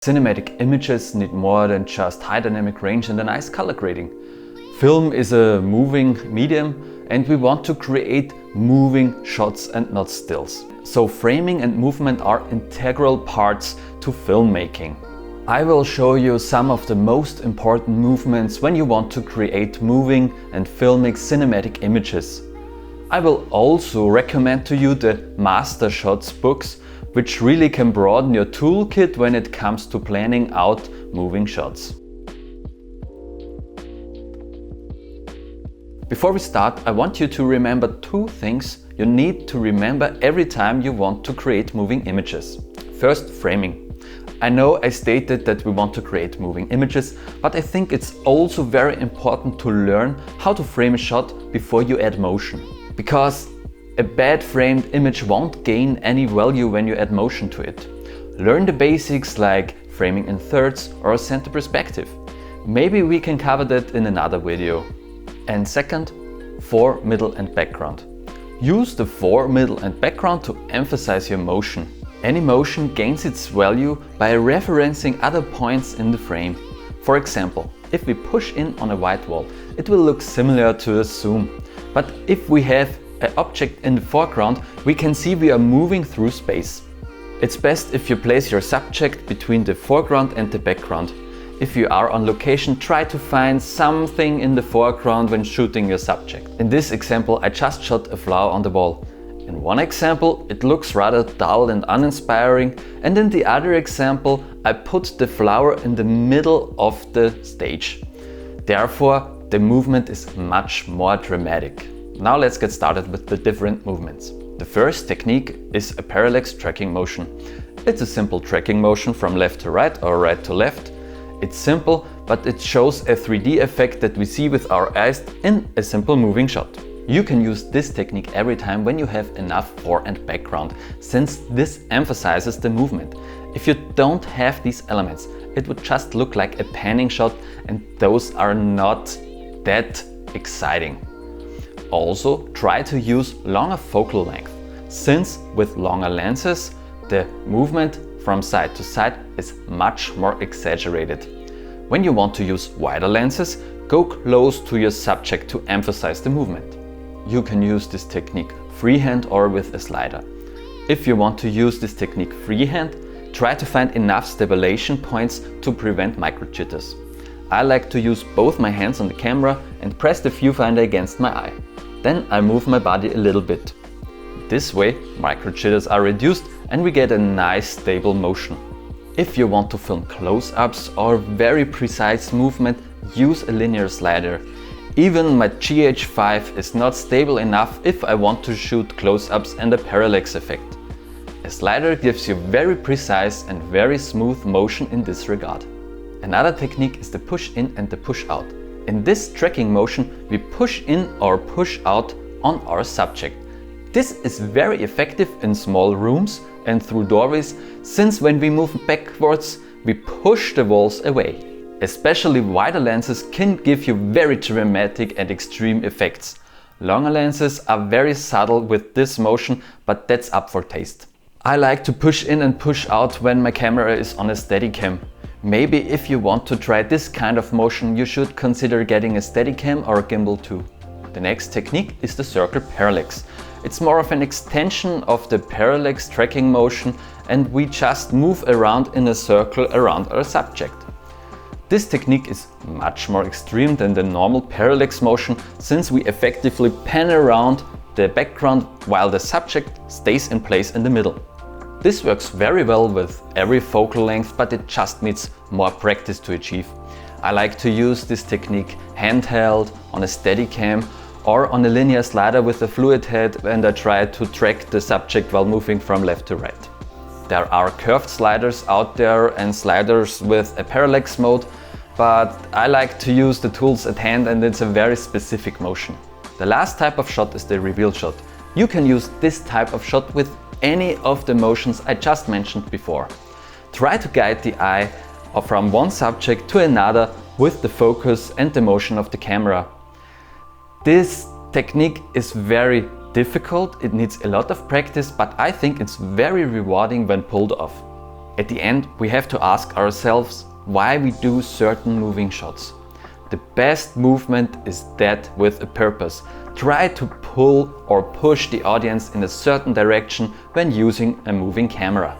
Cinematic images need more than just high dynamic range and a nice color grading. Film is a moving medium and we want to create moving shots and not stills. So framing and movement are integral parts to filmmaking. I will show you some of the most important movements when you want to create moving and filmic cinematic images. I will also recommend to you the Master Shots books, which really can broaden your toolkit when it comes to planning out moving shots. Before we start, I want you to remember two things you need to remember every time you want to create moving images. First, framing. I know I stated that we want to create moving images, but I think it's also very important to learn how to frame a shot before you add motion. Because a bad framed image won't gain any value when you add motion to it. Learn the basics like framing in thirds or center perspective. Maybe we can cover that in another video. And second, fore, middle and background. Use the fore, middle and background to emphasize your motion. Any motion gains its value by referencing other points in the frame. For example, if we push in on a white wall, it will look similar to a zoom. But if we have an object in the foreground, we can see we are moving through space. It's best if you place your subject between the foreground and the background. If you are on location, try to find something in the foreground when shooting your subject. In this example, I just shot a flower on the wall. In one example, it looks rather dull and uninspiring, and in the other example, I put the flower in the middle of the stage. Therefore, the movement is much more dramatic. Now let's get started with the different movements. The first technique is a parallax tracking motion. It's a simple tracking motion from left to right or right to left. It's simple, but it shows a 3D effect that we see with our eyes in a simple moving shot. You can use this technique every time when you have enough fore and background, since this emphasizes the movement. If you don't have these elements, it would just look like a panning shot, and those are not that exciting. Also, try to use longer focal length, since with longer lenses, the movement from side to side is much more exaggerated. When you want to use wider lenses, go close to your subject to emphasize the movement. You can use this technique freehand or with a slider. If you want to use this technique freehand, try to find enough stabilization points to prevent micro jitters. I like to use both my hands on the camera and press the viewfinder against my eye. Then I move my body a little bit. This way, micro jitters are reduced and we get a nice stable motion. If you want to film close-ups or very precise movement, use a linear slider. Even my GH5 is not stable enough if I want to shoot close-ups and a parallax effect. A slider gives you very precise and very smooth motion in this regard. Another technique is the push in and the push out. In this tracking motion, we push in or push out on our subject. This is very effective in small rooms and through doorways, since when we move backwards, we push the walls away. Especially wider lenses can give you very dramatic and extreme effects. Longer lenses are very subtle with this motion, but that's up for taste. I like to push in and push out when my camera is on a Steadicam. Maybe if you want to try this kind of motion, you should consider getting a Steadicam or a gimbal too. The next technique is the circle parallax. It's more of an extension of the parallax tracking motion, and we just move around in a circle around our subject. This technique is much more extreme than the normal parallax motion, since we effectively pan around the background while the subject stays in place in the middle. This works very well with every focal length, but it just needs more practice to achieve. I like to use this technique handheld, on a Steadicam or on a linear slider with a fluid head, and I try to track the subject while moving from left to right. There are curved sliders out there and sliders with a parallax mode, but I like to use the tools at hand and it's a very specific motion. The last type of shot is the reveal shot. You can use this type of shot with any of the motions I just mentioned before. Try to guide the eye from one subject to another with the focus and the motion of the camera. This technique is very difficult, it needs a lot of practice, but I think it's very rewarding when pulled off. At the end, we have to ask ourselves why we do certain moving shots. The best movement is that with a purpose. Try to pull or push the audience in a certain direction when using a moving camera.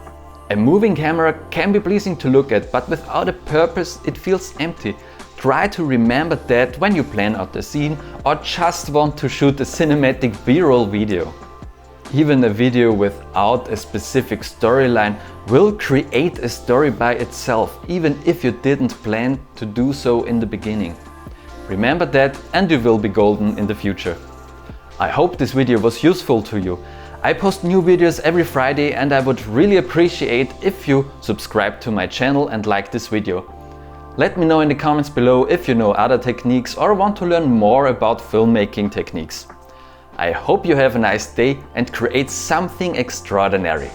A moving camera can be pleasing to look at, but without a purpose it feels empty. Try to remember that when you plan out the scene or just want to shoot a cinematic B-roll video. Even a video without a specific storyline will create a story by itself, even if you didn't plan to do so in the beginning. Remember that and you will be golden in the future. I hope this video was useful to you. I post new videos every Friday and I would really appreciate if you subscribe to my channel and like this video. Let me know in the comments below if you know other techniques or want to learn more about filmmaking techniques. I hope you have a nice day and create something extraordinary.